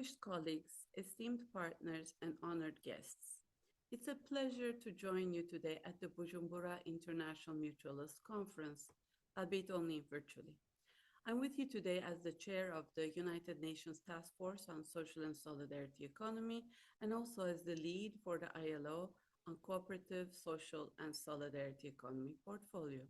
Distinguished colleagues, esteemed partners, and honored guests, it's a pleasure to join you today at the Bujumbura International Mutualist Conference, albeit only virtually. I'm with you today as the chair of the United Nations Task Force on Social and Solidarity Economy, and also as the lead for the ILO on Cooperative, Social, and Solidarity Economy portfolio.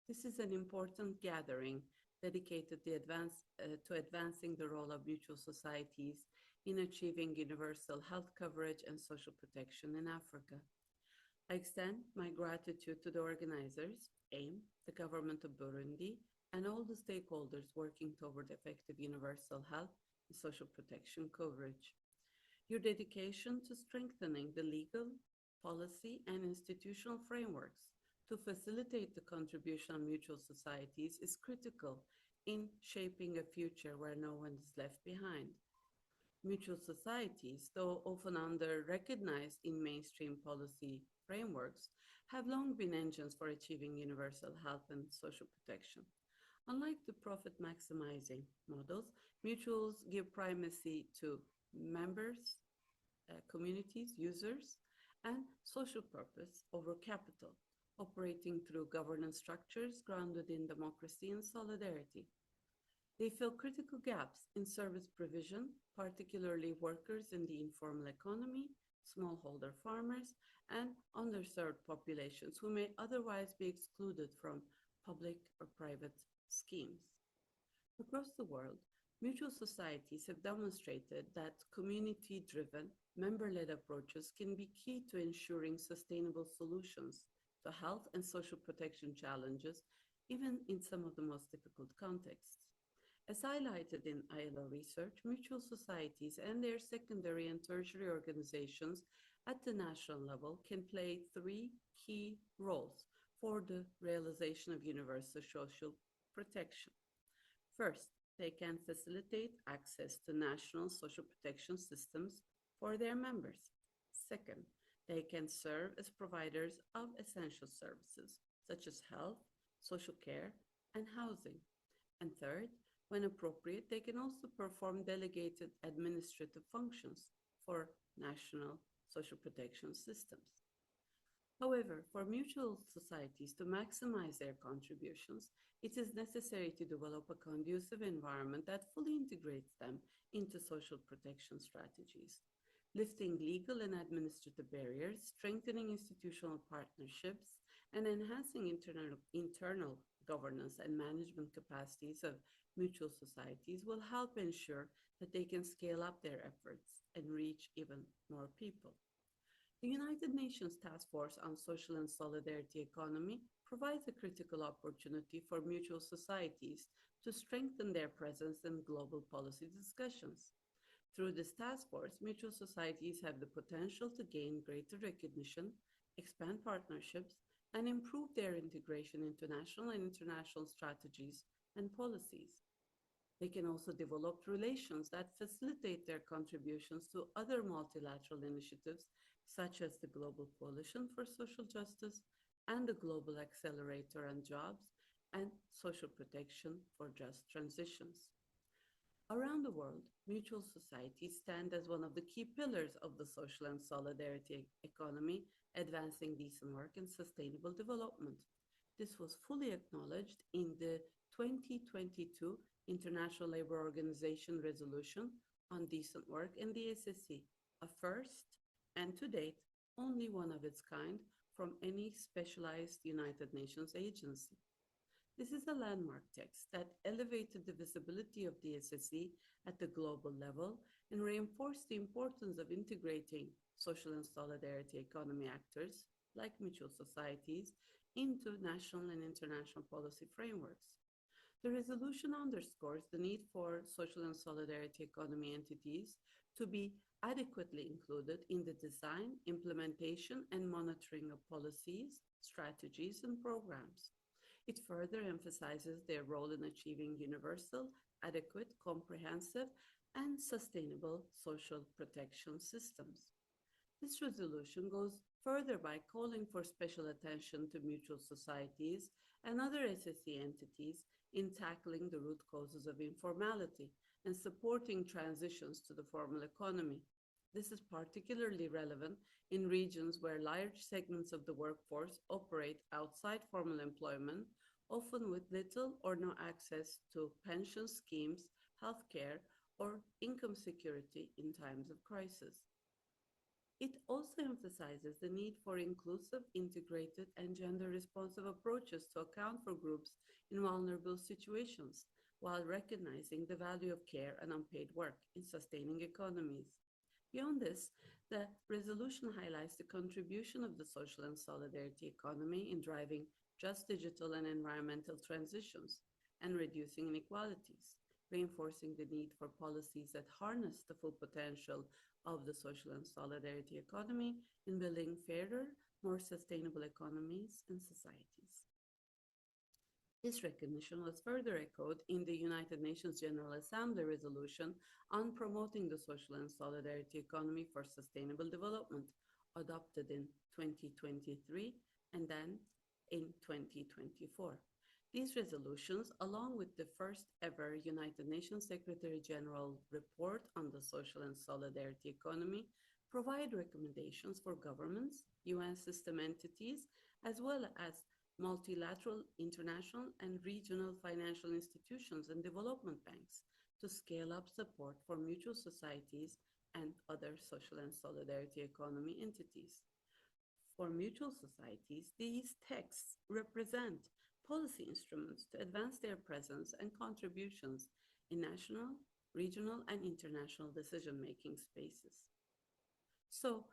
This is an important gathering dedicated to advancing the role of mutual societies in achieving universal health coverage and social protection in Africa. I extend my gratitude to the organizers, AIM, the Government of Burundi, and all the stakeholders working toward effective universal health and social protection coverage. Your dedication to strengthening the legal, policy, and institutional frameworks to facilitate the contribution of mutual societies is critical in shaping a future where no one is left behind. Mutual societies, though often under-recognized in mainstream policy frameworks, have long been engines for achieving universal health and social protection. Unlike the profit-maximizing models, mutuals give primacy to members, communities, users, and social purpose over capital, operating through governance structures grounded in democracy and solidarity. They fill critical gaps in service provision, particularly workers in the informal economy, smallholder farmers, and underserved populations who may otherwise be excluded from public or private schemes. Across the world, mutual societies have demonstrated that community-driven, member-led approaches can be key to ensuring sustainable solutions to health and social protection challenges, even in some of the most difficult contexts. As highlighted in ILO research, mutual societies and their secondary and tertiary organizations at the national level can play three key roles for the realization of universal social protection. First, they can facilitate access to national social protection systems for their members. Second, they can serve as providers of essential services, such as health, social care, and housing. And third, when appropriate, they can also perform delegated administrative functions for national social protection systems. However, for mutual societies to maximize their contributions, it is necessary to develop a conducive environment that fully integrates them into social protection strategies. Lifting legal and administrative barriers, strengthening institutional partnerships, and enhancing internal governance and management capacities of mutual societies will help ensure that they can scale up their efforts and reach even more people. The United Nations Task Force on Social and Solidarity Economy provides a critical opportunity for mutual societies to strengthen their presence in global policy discussions. Through this task force, mutual societies have the potential to gain greater recognition, expand partnerships, and improve their integration into national and international strategies and policies. They can also develop relations that facilitate their contributions to other multilateral initiatives, such as the Global Coalition for Social Justice and the Global Accelerator on Jobs and Social Protection for Just Transitions. Around the world, mutual societies stand as one of the key pillars of the social and solidarity economy, advancing decent work and sustainable development. This was fully acknowledged in the 2022 International Labour Organization Resolution on Decent Work and the SSE, a first and to date only one of its kind from any specialized United Nations agency. This is a landmark text that elevated the visibility of the SSE at the global level and reinforced the importance of integrating social and solidarity economy actors, like mutual societies, into national and international policy frameworks. The resolution underscores the need for social and solidarity economy entities to be adequately included in the design, implementation, and monitoring of policies, strategies, and programs. It further emphasizes their role in achieving universal, adequate, comprehensive, and sustainable social protection systems. This resolution goes further by calling for special attention to mutual societies and other SSE entities in tackling the root causes of informality and supporting transitions to the formal economy. This is particularly relevant in regions where large segments of the workforce operate outside formal employment, often with little or no access to pension schemes, healthcare, or income security in times of crisis. It also emphasizes the need for inclusive, integrated, and gender-responsive approaches to account for groups in vulnerable situations, while recognizing the value of care and unpaid work in sustaining economies. Beyond this, the resolution highlights the contribution of the social and solidarity economy in driving just digital and environmental transitions and reducing inequalities, reinforcing the need for policies that harness the full potential of the social and solidarity economy in building fairer, more sustainable economies and societies. This recognition was further echoed in the United Nations General Assembly resolution on promoting the social and solidarity economy for sustainable development, adopted in 2023 and then in 2024. These resolutions, along with the first ever United Nations Secretary General report on the social and solidarity economy, provide recommendations for governments, UN system entities, as well as multilateral, international, and regional financial institutions and development banks to scale up support for mutual societies and other social and solidarity economy entities. For mutual societies, these texts represent policy instruments to advance their presence and contributions in national, regional, and international decision-making spaces. So,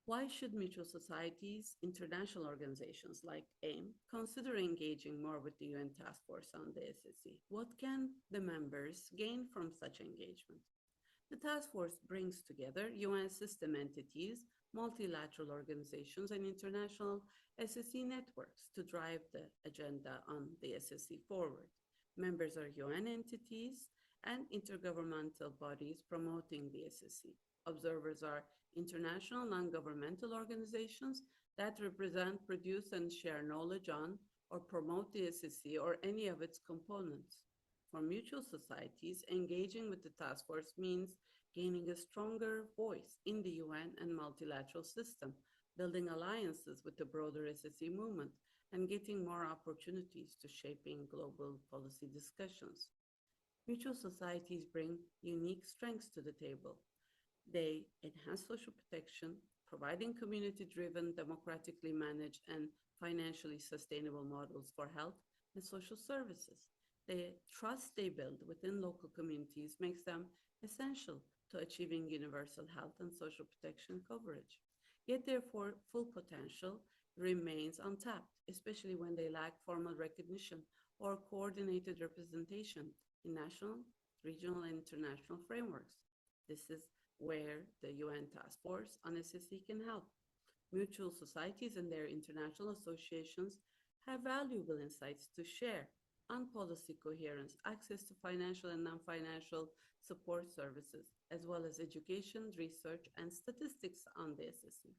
why should mutual societies, international organizations like AIM, consider engaging more with the UN Task Force on the SSE? What can the members gain from such engagement? The task force brings together UN system entities, multilateral organizations, and international SSE networks to drive the agenda on the SSE forward. Members are UN entities and intergovernmental bodies promoting the SSE. Observers are international non-governmental organizations that represent, produce, and share knowledge on or promote the SSE or any of its components. For mutual societies, engaging with the task force means gaining a stronger voice in the UN and multilateral system, building alliances with the broader SSE movement, and getting more opportunities to shaping global policy discussions. Mutual societies bring unique strengths to the table. They enhance social protection, providing community-driven, democratically managed, and financially sustainable models for health and social services. The trust they build within local communities makes them essential to achieving universal health and social protection coverage. Yet their full potential remains untapped, especially when they lack formal recognition or coordinated representation in national, regional, and international frameworks. This is where the UN Task Force on SSE can help. Mutual societies and their international associations have valuable insights to share on policy coherence, access to financial and non-financial support services, as well as education, research, and statistics on the SSE.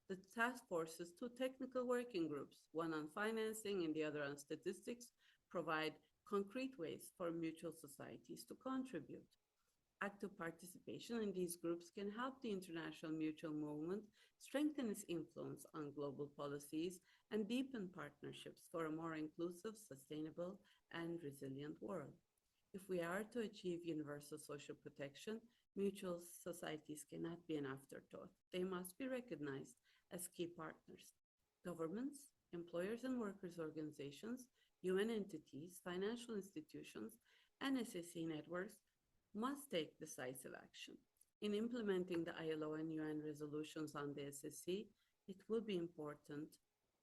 The task force's two technical working groups, one on financing and the other on statistics, provide concrete ways for mutual societies to contribute. Active participation in these groups can help the international mutual movement strengthen its influence on global policies and deepen partnerships for a more inclusive, sustainable, and resilient world. If we are to achieve universal social protection, mutual societies cannot be an afterthought. They must be recognized as key partners. Governments, employers and workers organizations, UN entities, financial institutions, and SSE networks must take decisive action. In implementing the ILO and UN resolutions on the SSE, it will be important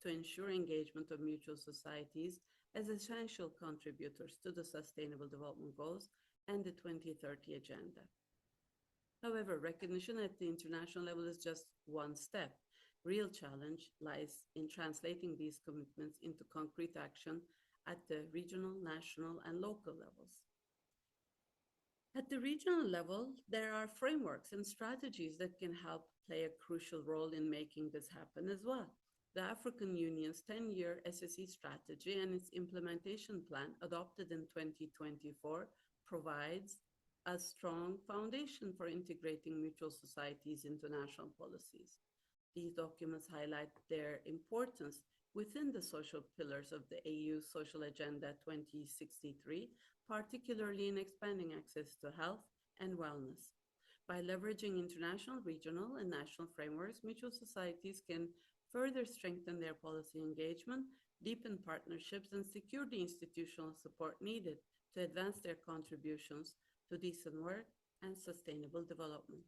to ensure engagement of mutual societies as essential contributors to the Sustainable Development Goals and the 2030 Agenda. However, recognition at the international level is just one step. Real challenge lies in translating these commitments into concrete action at the regional, national, and local levels. At the regional level, there are frameworks and strategies that can help play a crucial role in making this happen as well. The African Union's 10-year SSE strategy and its implementation plan, adopted in 2024, provides a strong foundation for integrating mutual societies into national policies. These documents highlight their importance within the social pillars of the AU Social Agenda 2063, particularly in expanding access to health and wellness. By leveraging international, regional, and national frameworks, mutual societies can further strengthen their policy engagement, deepen partnerships, and secure the institutional support needed to advance their contributions to decent work and sustainable development.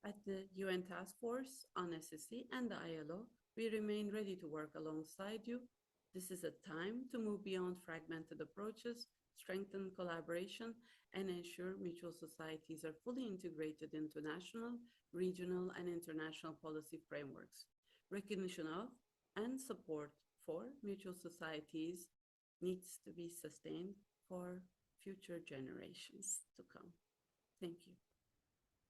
At the UN Task Force on SSE and the ILO, we remain ready to work alongside you. This is a time to move beyond fragmented approaches, strengthen collaboration, and ensure mutual societies are fully integrated into national, regional, and international policy frameworks. Recognition of and support for mutual societies needs to be sustained for future generations to come. Thank you.